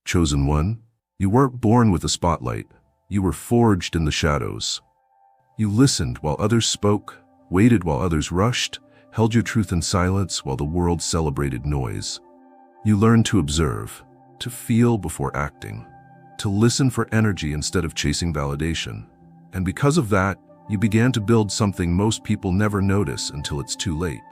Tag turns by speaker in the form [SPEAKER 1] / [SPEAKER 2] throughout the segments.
[SPEAKER 1] Chosen one, you weren't born with a spotlight. You were forged in the shadows. You listened while others spoke, waited while others rushed, held your truth in silence while the world celebrated noise. You learned to observe, to feel before acting, to listen for energy instead of chasing validation. And because of that, you began to build something most people never notice until it's too late.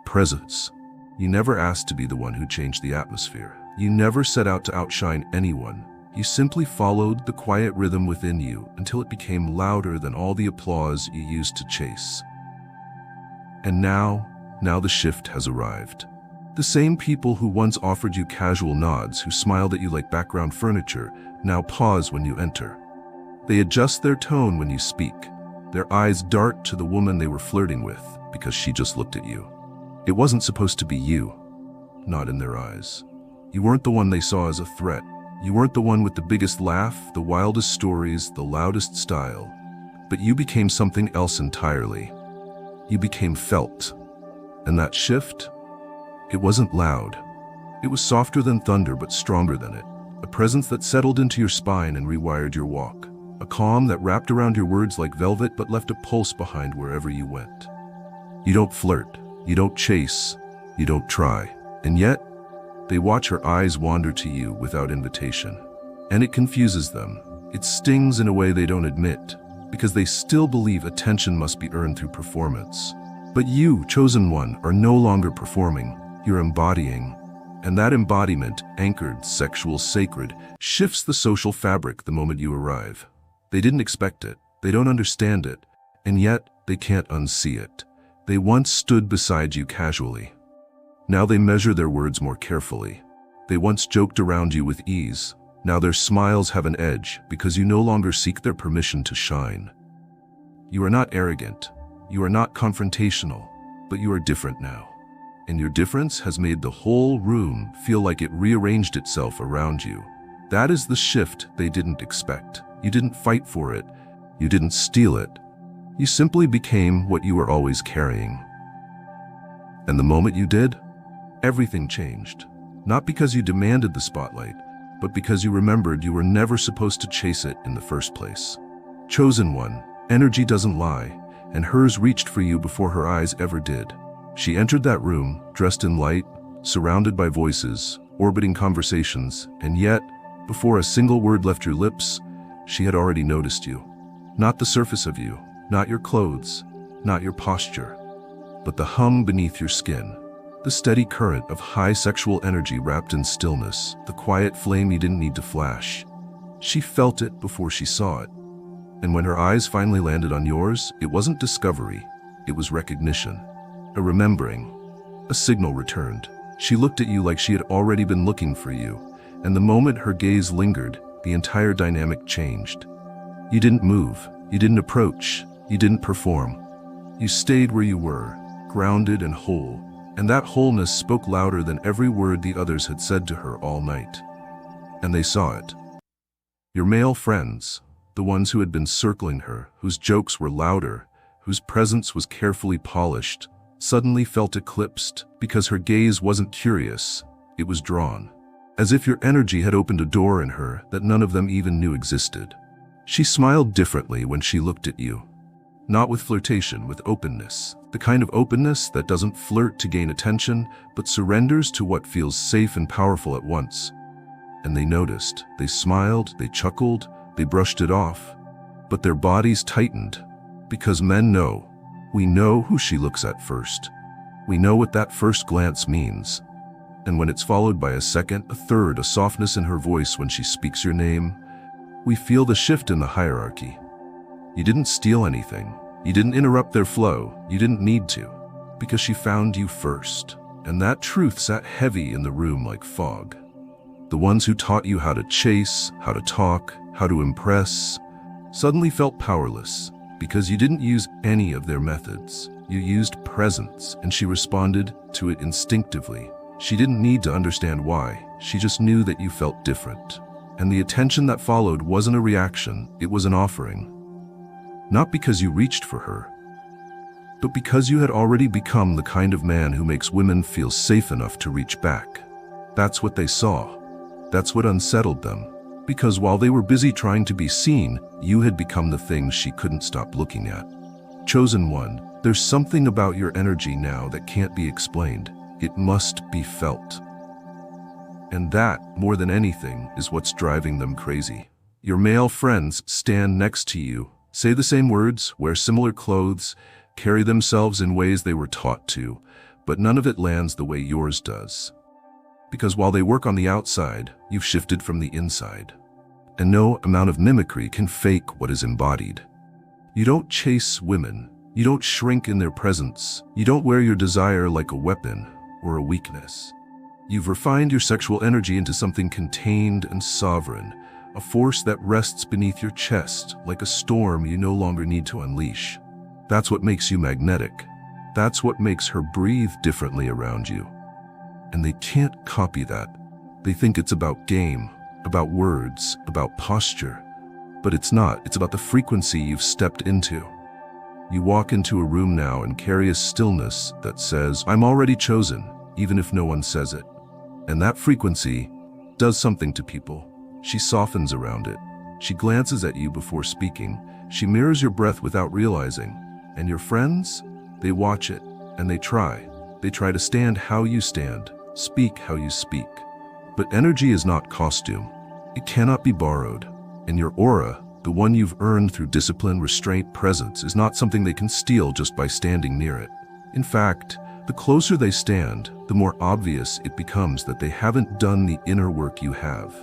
[SPEAKER 1] Presence. You never asked to be the one who changed the atmosphere. You never set out to outshine anyone. You simply followed the quiet rhythm within you until it became louder than all the applause you used to chase. And now the shift has arrived. The same people who once offered you casual nods, who smiled at you like background furniture, now pause when you enter. They adjust their tone when you speak. Their eyes dart to the woman they were flirting with because she just looked at you. It wasn't supposed to be you. Not in their eyes. You weren't the one they saw as a threat. You weren't the one with the biggest laugh, the wildest stories, the loudest style. But you became something else entirely. You became felt. And that shift? It wasn't loud. It was softer than thunder but stronger than it. A presence that settled into your spine and rewired your walk. A calm that wrapped around your words like velvet but left a pulse behind wherever you went. You don't flirt. You don't chase. You don't try. And yet, they watch her eyes wander to you without invitation. And it confuses them. It stings in a way they don't admit, because they still believe attention must be earned through performance. But you, chosen one, are no longer performing. You're embodying. And that embodiment, anchored, sexual, sacred, shifts the social fabric the moment you arrive. They didn't expect it. They don't understand it. And yet, they can't unsee it. They once stood beside you casually. Now they measure their words more carefully. They once joked around you with ease. Now their smiles have an edge because you no longer seek their permission to shine. You are not arrogant. You are not confrontational, but you are different now. And your difference has made the whole room feel like it rearranged itself around you. That is the shift they didn't expect. You didn't fight for it. You didn't steal it. You simply became what you were always carrying. And the moment you did, everything changed. Not because you demanded the spotlight, but because you remembered you were never supposed to chase it in the first place. Chosen one, energy doesn't lie, and hers reached for you before her eyes ever did. She entered that room, dressed in light, surrounded by voices, orbiting conversations, and yet, before a single word left your lips, she had already noticed you. Not the surface of you, not your clothes, not your posture, but the hum beneath your skin. The steady current of high sexual energy wrapped in stillness, the quiet flame you didn't need to flash. She felt it before she saw it. And when her eyes finally landed on yours, it wasn't discovery, it was recognition. A remembering. A signal returned. She looked at you like she had already been looking for you, and the moment her gaze lingered, the entire dynamic changed. You didn't move, you didn't approach, you didn't perform. You stayed where you were, grounded and whole. And that wholeness spoke louder than every word the others had said to her all night. And they saw it. Your male friends, the ones who had been circling her, whose jokes were louder, whose presence was carefully polished, suddenly felt eclipsed because her gaze wasn't curious, it was drawn. As if your energy had opened a door in her that none of them even knew existed. She smiled differently when she looked at you. Not with flirtation, with openness. The kind of openness that doesn't flirt to gain attention, but surrenders to what feels safe and powerful at once. And they noticed. They smiled, they chuckled, they brushed it off. But their bodies tightened. Because men know. We know who she looks at first. We know what that first glance means. And when it's followed by a second, a third, a softness in her voice when she speaks your name, we feel the shift in the hierarchy. You didn't steal anything. You didn't interrupt their flow. You didn't need to. Because she found you first. And that truth sat heavy in the room like fog. The ones who taught you how to chase, how to talk, how to impress, suddenly felt powerless. Because you didn't use any of their methods. You used presence, and she responded to it instinctively. She didn't need to understand why. She just knew that you felt different. And the attention that followed wasn't a reaction, it was an offering. Not because you reached for her, but because you had already become the kind of man who makes women feel safe enough to reach back. That's what they saw. That's what unsettled them. Because while they were busy trying to be seen, you had become the thing she couldn't stop looking at. Chosen one, there's something about your energy now that can't be explained. It must be felt. And that, more than anything, is what's driving them crazy. Your male friends stand next to you, say the same words, wear similar clothes, carry themselves in ways they were taught to, but none of it lands the way yours does. Because while they work on the outside, you've shifted from the inside. And no amount of mimicry can fake what is embodied. You don't chase women. You don't shrink in their presence. You don't wear your desire like a weapon or a weakness. You've refined your sexual energy into something contained and sovereign, a force that rests beneath your chest like a storm you no longer need to unleash. That's what makes you magnetic. That's what makes her breathe differently around you. And they can't copy that. They think it's about game, about words, about posture. But it's not. It's about the frequency you've stepped into. You walk into a room now and carry a stillness that says, I'm already chosen, even if no one says it. And that frequency does something to people. She softens around it. She glances at you before speaking. She mirrors your breath without realizing. And your friends? They watch it, and they try. They try to stand how you stand, speak how you speak. But energy is not costume. It cannot be borrowed. And your aura, the one you've earned through discipline, restraint, presence, is not something they can steal just by standing near it. In fact, the closer they stand, the more obvious it becomes that they haven't done the inner work you have.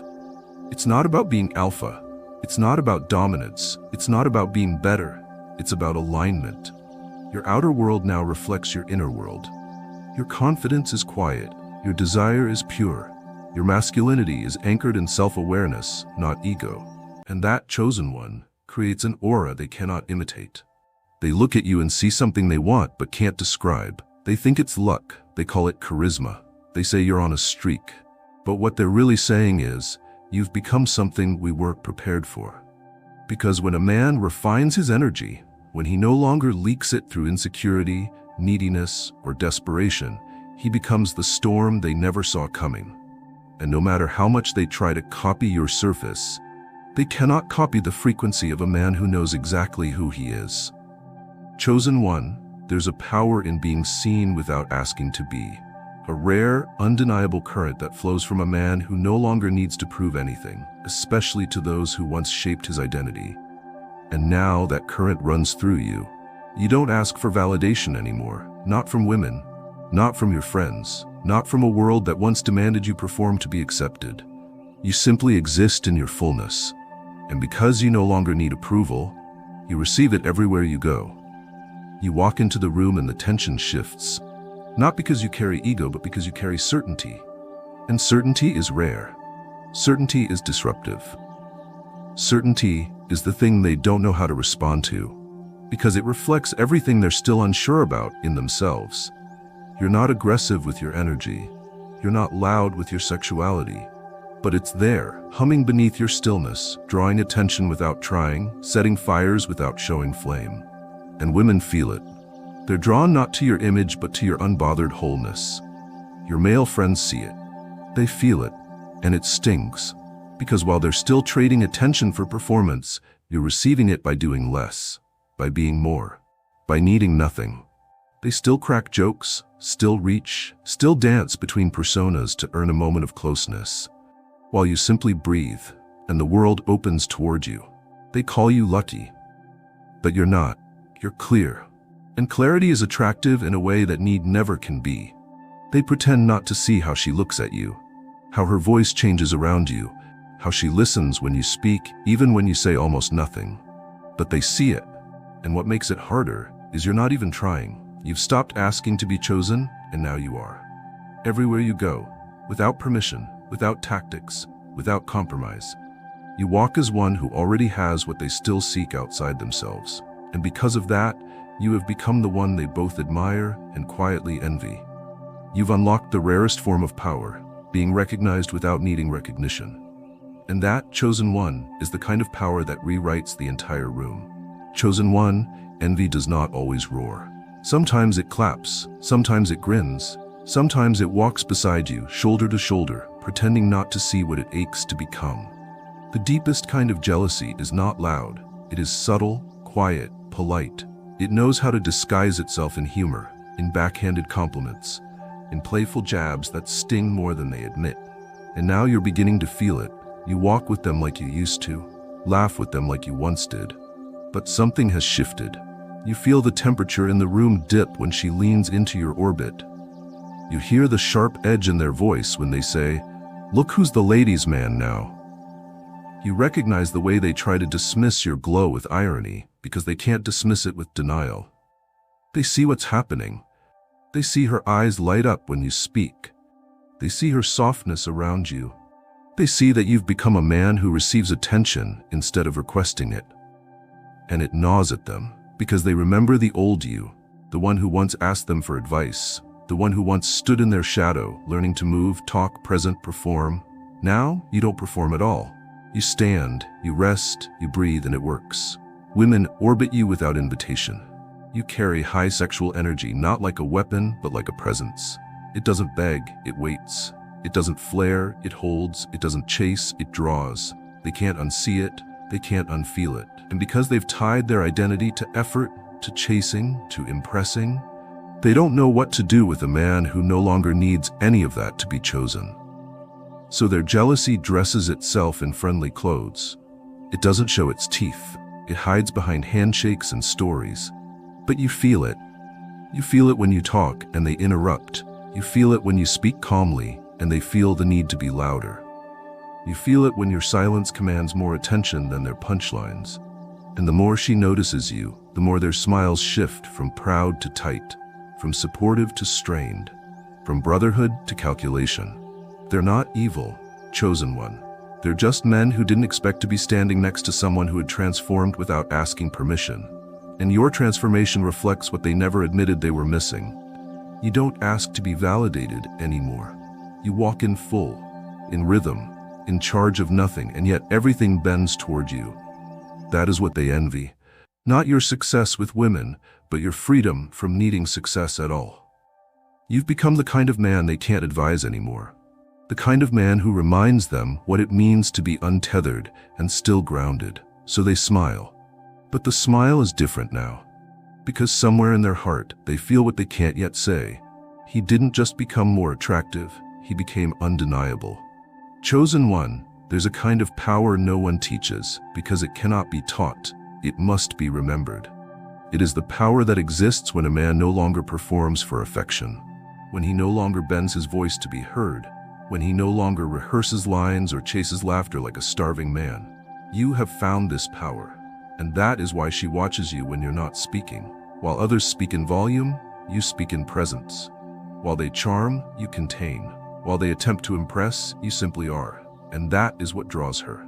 [SPEAKER 1] It's not about being alpha. It's not about dominance. It's not about being better. It's about alignment. Your outer world now reflects your inner world. Your confidence is quiet. Your desire is pure. Your masculinity is anchored in self-awareness, not ego. And that chosen one creates an aura they cannot imitate. They look at you and see something they want but can't describe. They think it's luck. They call it charisma. They say you're on a streak. But what they're really saying is, you've become something we weren't prepared for. Because when a man refines his energy, when he no longer leaks it through insecurity, neediness, or desperation, he becomes the storm they never saw coming. And no matter how much they try to copy your surface, they cannot copy the frequency of a man who knows exactly who he is. Chosen one, there's a power in being seen without asking to be. A rare, undeniable current that flows from a man who no longer needs to prove anything, especially to those who once shaped his identity. And now that current runs through you. You don't ask for validation anymore, not from women, not from your friends, not from a world that once demanded you perform to be accepted. You simply exist in your fullness. And because you no longer need approval, you receive it everywhere you go. You walk into the room and the tension shifts. Not because you carry ego, but because you carry certainty. And certainty is rare. Certainty is disruptive. Certainty is the thing they don't know how to respond to, because it reflects everything they're still unsure about in themselves. You're not aggressive with your energy. You're not loud with your sexuality. But it's there, humming beneath your stillness, drawing attention without trying, setting fires without showing flame. And women feel it. They're drawn not to your image, but to your unbothered wholeness. Your male friends see it. They feel it, and it stings. Because while they're still trading attention for performance, you're receiving it by doing less, by being more, by needing nothing. They still crack jokes, still reach, still dance between personas to earn a moment of closeness. While you simply breathe, and the world opens toward you. They call you lucky. But you're not. You're clear. And clarity is attractive in a way that need never can be. They pretend not to see how she looks at you, how her voice changes around you, how she listens when you speak, even when you say almost nothing. But they see it. And what makes it harder is you're not even trying. You've stopped asking to be chosen, and now you are. Everywhere you go, without permission, without tactics, without compromise. You walk as one who already has what they still seek outside themselves. And because of that, you have become the one they both admire and quietly envy. You've unlocked the rarest form of power, being recognized without needing recognition. And that, chosen one, is the kind of power that rewrites the entire room. Chosen one, envy does not always roar. Sometimes it claps, sometimes it grins, sometimes it walks beside you, shoulder to shoulder, pretending not to see what it aches to become. The deepest kind of jealousy is not loud. It is subtle, quiet, polite. It knows how to disguise itself in humor, in backhanded compliments, in playful jabs that sting more than they admit. And now you're beginning to feel it. You walk with them like you used to, laugh with them like you once did. But something has shifted. You feel the temperature in the room dip when she leans into your orbit. You hear the sharp edge in their voice when they say, "Look who's the ladies' man now." You recognize the way they try to dismiss your glow with irony because they can't dismiss it with denial. They see what's happening. They see her eyes light up when you speak. They see her softness around you. They see that you've become a man who receives attention instead of requesting it. And it gnaws at them because they remember the old you, the one who once asked them for advice, the one who once stood in their shadow, learning to move, talk, present, perform. Now, you don't perform at all. You stand, you rest, you breathe, and it works. Women orbit you without invitation. You carry high sexual energy not like a weapon, but like a presence. It doesn't beg, it waits. It doesn't flare, it holds. It doesn't chase, it draws. They can't unsee it, they can't unfeel it. And because they've tied their identity to effort, to chasing, to impressing, they don't know what to do with a man who no longer needs any of that to be chosen. So their jealousy dresses itself in friendly clothes. It doesn't show its teeth. It hides behind handshakes and stories. But you feel it. You feel it when you talk and they interrupt. You feel it when you speak calmly and they feel the need to be louder. You feel it when your silence commands more attention than their punchlines. And the more she notices you, the more their smiles shift from proud to tight, from supportive to strained, from brotherhood to calculation. They're not evil, chosen one. They're just men who didn't expect to be standing next to someone who had transformed without asking permission. And your transformation reflects what they never admitted they were missing. You don't ask to be validated anymore. You walk in full, in rhythm, in charge of nothing, and yet everything bends toward you. That is what they envy. Not your success with women, but your freedom from needing success at all. You've become the kind of man they can't advise anymore. The kind of man who reminds them what it means to be untethered and still grounded. So they smile. But the smile is different now. Because somewhere in their heart, they feel what they can't yet say. He didn't just become more attractive, he became undeniable. Chosen one, there's a kind of power no one teaches, because it cannot be taught. It must be remembered. It is the power that exists when a man no longer performs for affection, when he no longer bends his voice to be heard, when he no longer rehearses lines or chases laughter like a starving man. You have found this power, and that is why she watches you when you're not speaking. While others speak in volume, you speak in presence. While they charm, you contain. While they attempt to impress, you simply are. And that is what draws her.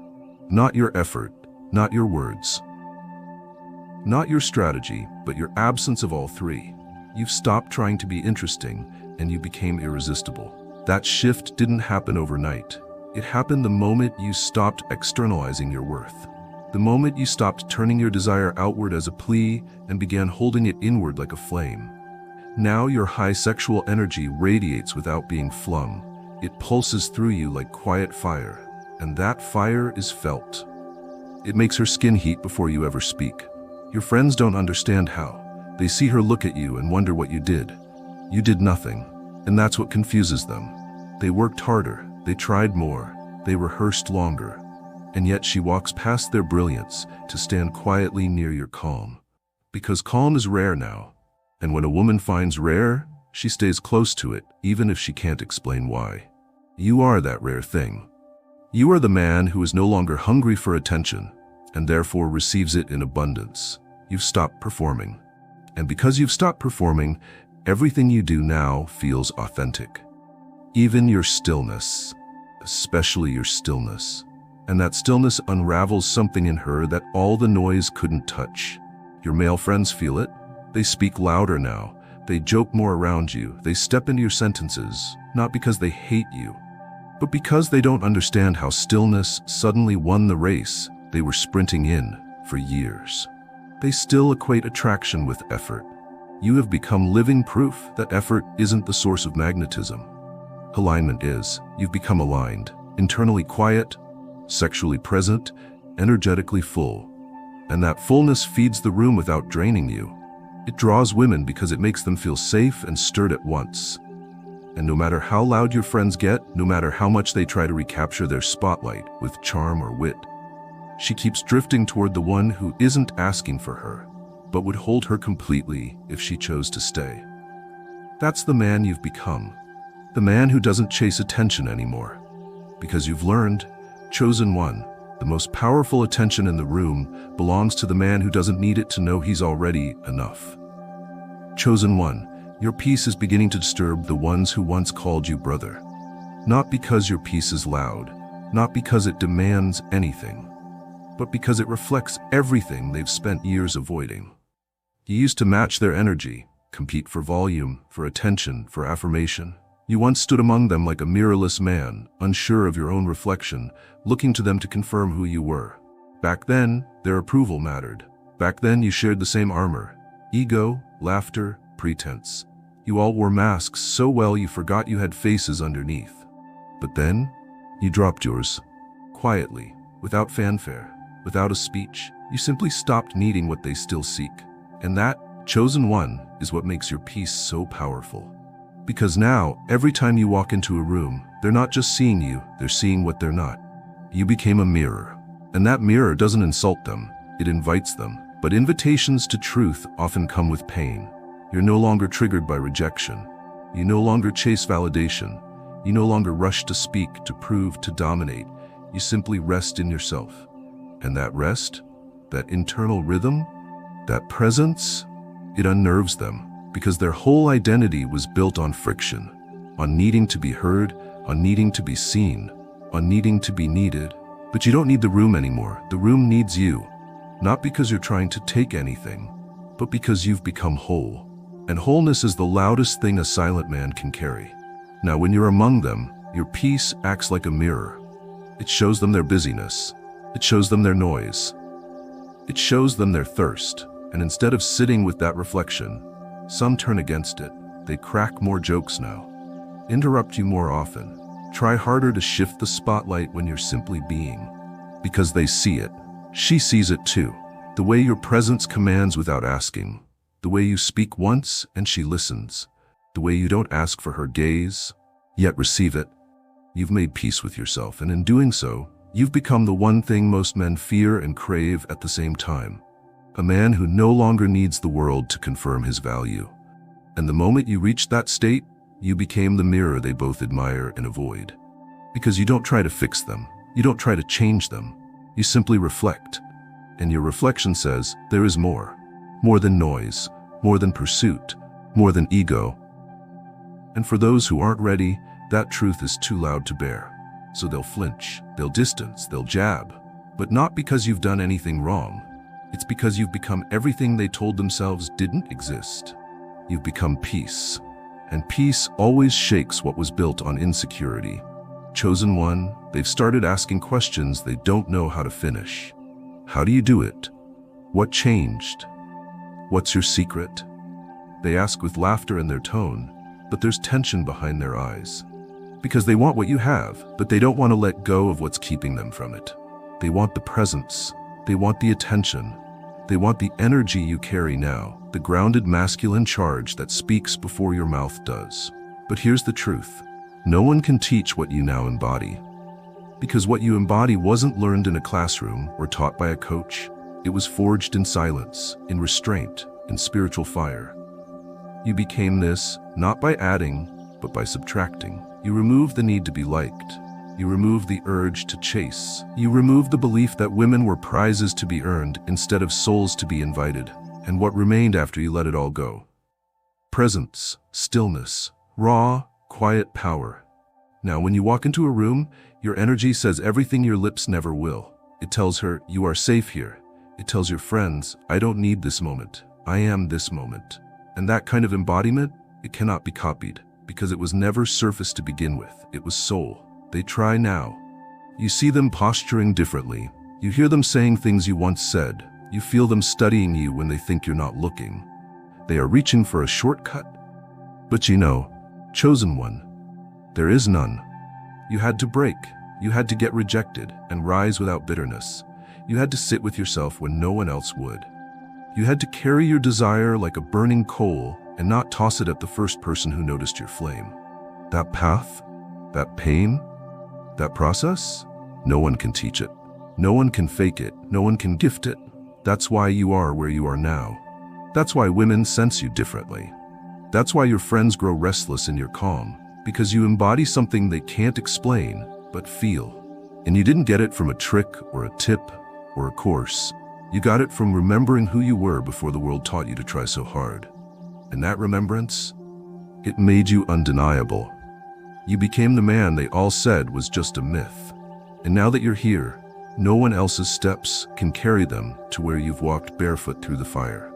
[SPEAKER 1] Not your effort, not your words, not your strategy, but your absence of all three. You've stopped trying to be interesting, and you became irresistible. That shift didn't happen overnight. It happened the moment you stopped externalizing your worth. The moment you stopped turning your desire outward as a plea and began holding it inward like a flame. Now your high sexual energy radiates without being flung. It pulses through you like quiet fire, and that fire is felt. It makes her skin heat before you ever speak. Your friends don't understand how. They see her look at you and wonder what you did. You did nothing, and that's what confuses them. They worked harder, they tried more, they rehearsed longer, and yet she walks past their brilliance to stand quietly near your calm. Because calm is rare now, and when a woman finds rare, she stays close to it, even if she can't explain why. You are that rare thing. You are the man who is no longer hungry for attention, and therefore receives it in abundance. You've stopped performing. And because you've stopped performing, everything you do now feels authentic. Even your stillness, especially your stillness. And that stillness unravels something in her that all the noise couldn't touch. Your male friends feel it. They speak louder now. They joke more around you. They step into your sentences, not because they hate you, but because they don't understand how stillness suddenly won the race they were sprinting in for years. They still equate attraction with effort. You have become living proof that effort isn't the source of magnetism. Alignment is, you've become aligned, internally quiet, sexually present, energetically full. And that fullness feeds the room without draining you. It draws women because it makes them feel safe and stirred at once. And no matter how loud your friends get, no matter how much they try to recapture their spotlight with charm or wit, she keeps drifting toward the one who isn't asking for her, but would hold her completely if she chose to stay. That's the man you've become. The man who doesn't chase attention anymore. Because you've learned, chosen one, the most powerful attention in the room belongs to the man who doesn't need it to know he's already enough. Chosen one, your peace is beginning to disturb the ones who once called you brother. Not because your peace is loud, not because it demands anything, but because it reflects everything they've spent years avoiding. You used to match their energy, compete for volume, for attention, for affirmation. You once stood among them like a mirrorless man, unsure of your own reflection, looking to them to confirm who you were. Back then, their approval mattered. Back then, you shared the same armor. Ego, laughter, pretense. You all wore masks so well you forgot you had faces underneath. But then, you dropped yours. Quietly, without fanfare, without a speech. You simply stopped needing what they still seek. And that, chosen one, is what makes your peace so powerful. Because now, every time you walk into a room, they're not just seeing you, they're seeing what they're not. You became a mirror. And that mirror doesn't insult them, it invites them. But invitations to truth often come with pain. You're no longer triggered by rejection. You no longer chase validation. You no longer rush to speak, to prove, to dominate. You simply rest in yourself. And that rest, that internal rhythm, that presence, it unnerves them. Because their whole identity was built on friction, on needing to be heard, on needing to be seen, on needing to be needed. But you don't need the room anymore. The room needs you. Not because you're trying to take anything, but because you've become whole. And wholeness is the loudest thing a silent man can carry. Now, when you're among them, your peace acts like a mirror. It shows them their busyness. It shows them their noise. It shows them their thirst. And instead of sitting with that reflection, some turn against it. They crack more jokes now, interrupt you more often, try harder to shift the spotlight when you're simply being. Because they see it. She sees it too. The way your presence commands without asking. The way you speak once and she listens. The way you don't ask for her gaze, yet receive it. You've made peace with yourself, and in doing so, you've become the one thing most men fear and crave at the same time. A man who no longer needs the world to confirm his value. And the moment you reached that state, you became the mirror they both admire and avoid. Because you don't try to fix them. You don't try to change them. You simply reflect. And your reflection says, there is more. More than noise. More than pursuit. More than ego. And for those who aren't ready, that truth is too loud to bear. So they'll flinch. They'll distance. They'll jab. But not because you've done anything wrong. It's because you've become everything they told themselves didn't exist. You've become peace. And peace always shakes what was built on insecurity. Chosen one, they've started asking questions they don't know how to finish. How do you do it? What changed? What's your secret? They ask with laughter in their tone, but there's tension behind their eyes. Because they want what you have, but they don't want to let go of what's keeping them from it. They want the presence. They want the attention. They want the energy you carry now, the grounded masculine charge that speaks before your mouth does. But here's the truth. No one can teach what you now embody. Because what you embody wasn't learned in a classroom or taught by a coach. It was forged in silence, in restraint, in spiritual fire. You became this, not by adding, but by subtracting. You removed the need to be liked. You removed the urge to chase. You removed the belief that women were prizes to be earned instead of souls to be invited. And what remained after you let it all go? Presence, stillness, raw, quiet power. Now, when you walk into a room, your energy says everything your lips never will. It tells her, you are safe here. It tells your friends, I don't need this moment. I am this moment. And that kind of embodiment, it cannot be copied, because it was never surface to begin with. It was soul. They try now. You see them posturing differently. You hear them saying things you once said. You feel them studying you when they think you're not looking. They are reaching for a shortcut. But you know, chosen one, There is none. You had to break. You had to get rejected and rise without bitterness. You had to sit with yourself when no one else would. You had to carry your desire like a burning coal and not toss it at the first person who noticed your flame. That path, that pain, that process, no one can teach it. No one can fake it. No one can gift it. That's why you are where you are now. That's why women sense you differently. That's why your friends grow restless in your calm, because you embody something they can't explain, but feel. And you didn't get it from a trick or a tip or a course. You got it from remembering who you were before the world taught you to try so hard. And that remembrance, it made you undeniable. You became the man they all said was just a myth. And now that you're here, no one else's steps can carry them to where you've walked barefoot through the fire.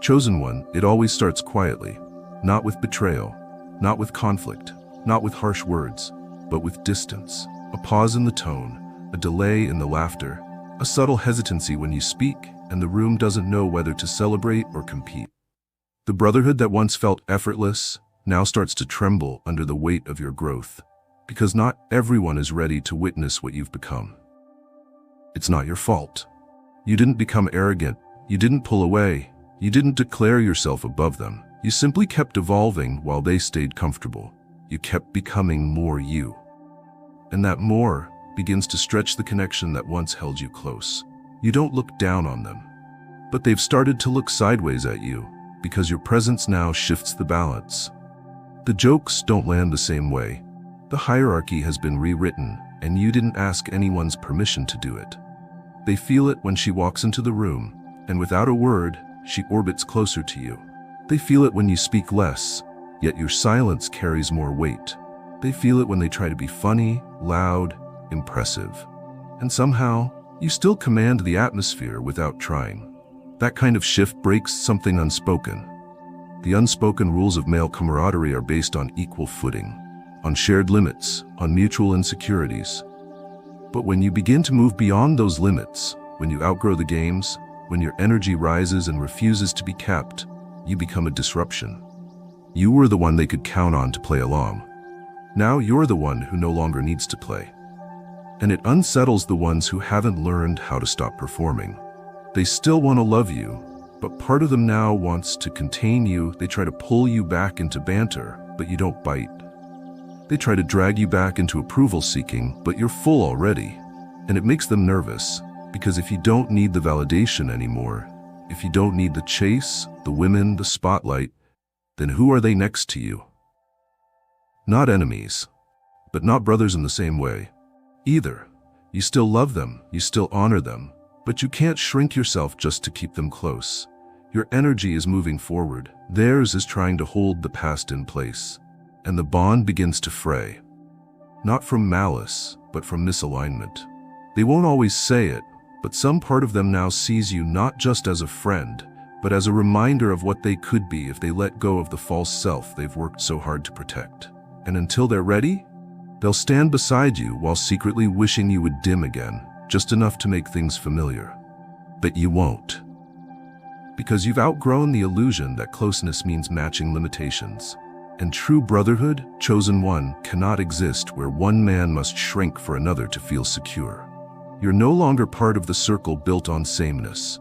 [SPEAKER 1] Chosen one, it always starts quietly, not with betrayal, not with conflict, not with harsh words, but with distance, a pause in the tone, a delay in the laughter, a subtle hesitancy when you speak, and the room doesn't know whether to celebrate or compete. The brotherhood that once felt effortless now starts to tremble under the weight of your growth, because not everyone is ready to witness what you've become. It's not your fault. You didn't become arrogant. You didn't pull away. You didn't declare yourself above them. You simply kept evolving while they stayed comfortable. You kept becoming more you. And that more begins to stretch the connection that once held you close. You don't look down on them, but they've started to look sideways at you because your presence now shifts the balance. The jokes don't land the same way. The hierarchy has been rewritten, and you didn't ask anyone's permission to do it. They feel it when she walks into the room, and without a word, she orbits closer to you. They feel it when you speak less, yet your silence carries more weight. They feel it when they try to be funny, loud, impressive. And somehow, you still command the atmosphere without trying. That kind of shift breaks something unspoken. The unspoken rules of male camaraderie are based on equal footing, on shared limits, on mutual insecurities. But when you begin to move beyond those limits, when you outgrow the games, when your energy rises and refuses to be capped, you become a disruption. You were the one they could count on to play along. Now you're the one who no longer needs to play. And it unsettles the ones who haven't learned how to stop performing. They still want to love you, but part of them now wants to contain you. They try to pull you back into banter, but you don't bite. They try to drag you back into approval seeking, but you're full already. And it makes them nervous, because if you don't need the validation anymore, if you don't need the chase, the women, the spotlight, then who are they next to you? Not enemies, but not brothers in the same way either. You still love them, you still honor them, but you can't shrink yourself just to keep them close. Your energy is moving forward. Theirs is trying to hold the past in place. And the bond begins to fray. Not from malice, but from misalignment. They won't always say it, but some part of them now sees you not just as a friend, but as a reminder of what they could be if they let go of the false self they've worked so hard to protect. And until they're ready, they'll stand beside you while secretly wishing you would dim again, just enough to make things familiar. But you won't. Because you've outgrown the illusion that closeness means matching limitations. And true brotherhood, chosen one, cannot exist where one man must shrink for another to feel secure. You're no longer part of the circle built on sameness.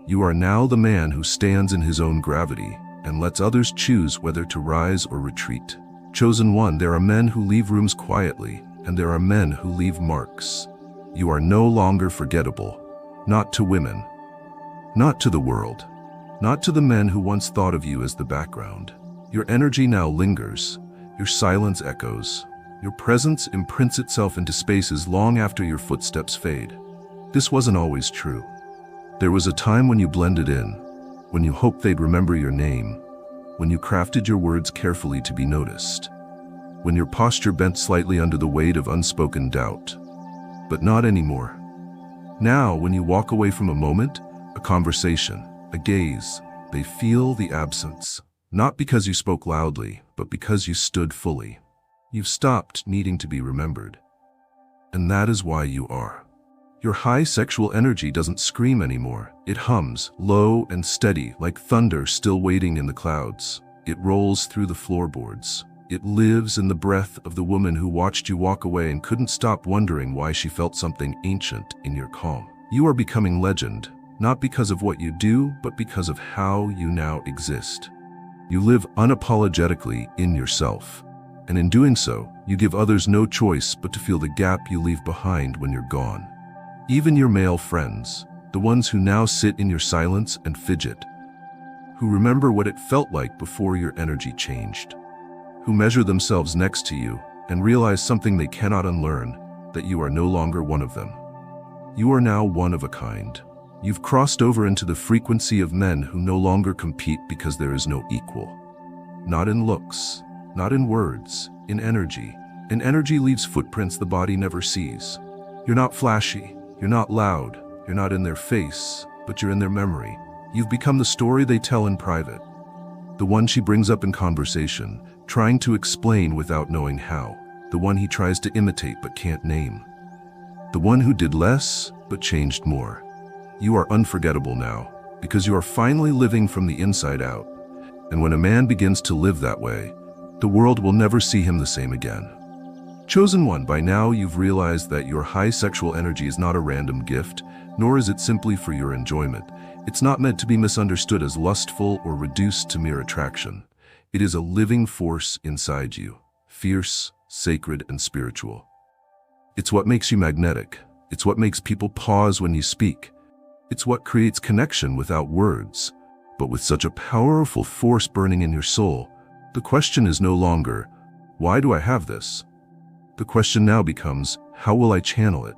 [SPEAKER 1] You are now the man who stands in his own gravity and lets others choose whether to rise or retreat. Chosen one, there are men who leave rooms quietly, and there are men who leave marks. You are no longer forgettable, not to women, not to the world, not to the men who once thought of you as the background. Your energy now lingers, your silence echoes, your presence imprints itself into spaces long after your footsteps fade. This wasn't always true. There was a time when you blended in, when you hoped they'd remember your name, when you crafted your words carefully to be noticed, when your posture bent slightly under the weight of unspoken doubt. But not anymore. Now, when you walk away from a moment, a conversation, a gaze, they feel the absence. Not because you spoke loudly, but because you stood fully. You've stopped needing to be remembered. And that is why you are. Your high sexual energy doesn't scream anymore. It hums, low and steady, like thunder still waiting in the clouds. It rolls through the floorboards. It lives in the breath of the woman who watched you walk away and couldn't stop wondering why she felt something ancient in your calm. You are becoming legend, not because of what you do, but because of how you now exist. You live unapologetically in yourself, and in doing so, you give others no choice but to feel the gap you leave behind when you're gone. Even your male friends, the ones who now sit in your silence and fidget, who remember what it felt like before your energy changed, who measure themselves next to you and realize something they cannot unlearn, that you are no longer one of them. You are now one of a kind. You've crossed over into the frequency of men who no longer compete because there is no equal. Not in looks, not in words, in energy. And energy leaves footprints the body never sees. You're not flashy, you're not loud, you're not in their face, but you're in their memory. You've become the story they tell in private, the one she brings up in conversation, trying to explain without knowing how, the one he tries to imitate but can't name, the one who did less but changed more. You are unforgettable now, because you are finally living from the inside out. And when a man begins to live that way, the world will never see him the same again. Chosen one, by now you've realized that your high sexual energy is not a random gift, nor is it simply for your enjoyment. It's not meant to be misunderstood as lustful or reduced to mere attraction. It is a living force inside you, fierce, sacred, and spiritual. It's what makes you magnetic. It's what makes people pause when you speak. It's what creates connection without words, but with such a powerful force burning in your soul. The question is no longer, why do I have this? The question now becomes, how will I channel it?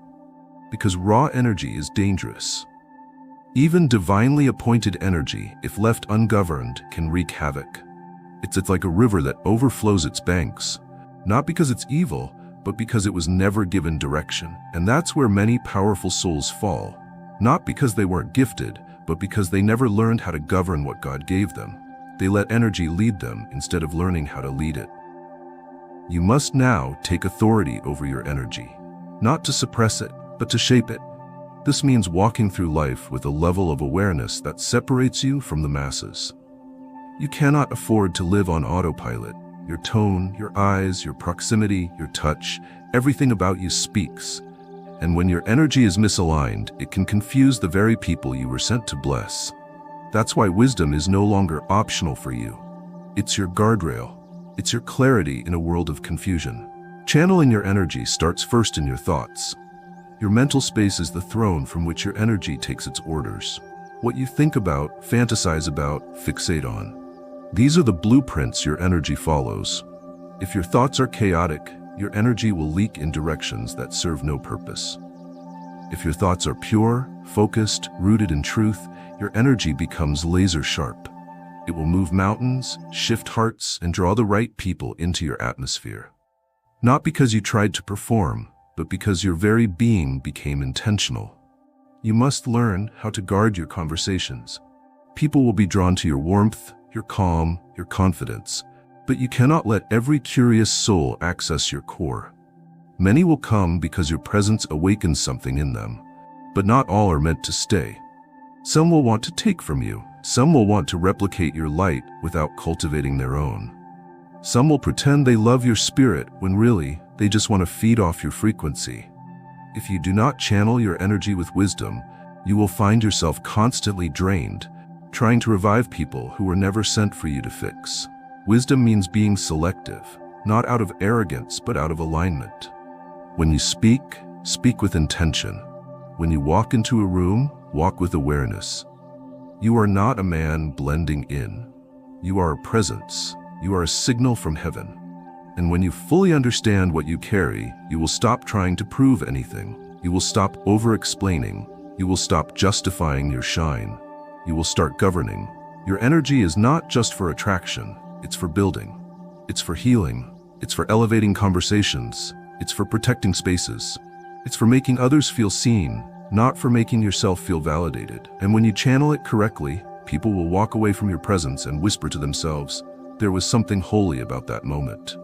[SPEAKER 1] Because raw energy is dangerous. Even divinely appointed energy, if left ungoverned, can wreak havoc. It's like a river that overflows its banks, not because it's evil, but because it was never given direction. And that's where many powerful souls fall, not because they weren't gifted, but because they never learned how to govern what God gave them. They let energy lead them instead of learning how to lead it. You must now take authority over your energy, not to suppress it, but to shape it. This means walking through life with a level of awareness that separates you from the masses. You cannot afford to live on autopilot. Your tone, your eyes, your proximity, your touch, everything about you speaks. And when your energy is misaligned, it can confuse the very people you were sent to bless. That's why wisdom is no longer optional for you. It's your guardrail. It's your clarity in a world of confusion. Channeling your energy starts first in your thoughts. Your mental space is the throne from which your energy takes its orders. What you think about, fantasize about, fixate on. These are the blueprints your energy follows. If your thoughts are chaotic, your energy will leak in directions that serve no purpose. If your thoughts are pure, focused, rooted in truth, your energy becomes laser sharp. It will move mountains, shift hearts, and draw the right people into your atmosphere. Not because you tried to perform, but because your very being became intentional. You must learn how to guard your conversations. People will be drawn to your warmth, your calm, your confidence, but you cannot let every curious soul access your core. Many will come because your presence awakens something in them, but not all are meant to stay. Some will want to take from you. Some will want to replicate your light without cultivating their own. Some will pretend they love your spirit when really they just want to feed off your frequency. If you do not channel your energy with wisdom, you will find yourself constantly drained, trying to revive people who were never sent for you to fix. Wisdom means being selective, not out of arrogance, but out of alignment. When you speak, speak with intention. When you walk into a room, walk with awareness. You are not a man blending in. You are a presence. You are a signal from heaven. And when you fully understand what you carry, you will stop trying to prove anything. You will stop over-explaining. You will stop justifying your shine. You will start governing. Your energy is not just for attraction. It's for building. It's for healing. It's for elevating conversations. It's for protecting spaces. It's for making others feel seen, not for making yourself feel validated. And when you channel it correctly, people will walk away from your presence and whisper to themselves, there was something holy about that moment.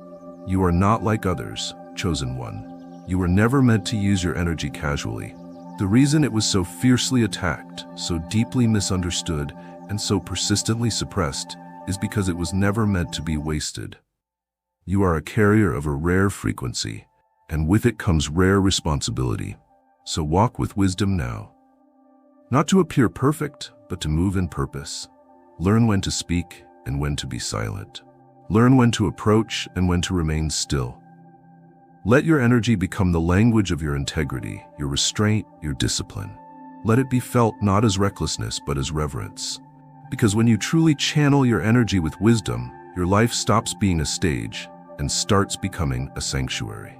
[SPEAKER 1] You are not like others, chosen one. You were never meant to use your energy casually. The reason it was so fiercely attacked, so deeply misunderstood, and so persistently suppressed is because it was never meant to be wasted. You are a carrier of a rare frequency, and with it comes rare responsibility. So walk with wisdom now. Not to appear perfect, but to move in purpose. Learn when to speak and when to be silent. Learn when to approach and when to remain still. Let your energy become the language of your integrity, your restraint, your discipline. Let it be felt not as recklessness, but as reverence. Because when you truly channel your energy with wisdom, your life stops being a stage and starts becoming a sanctuary.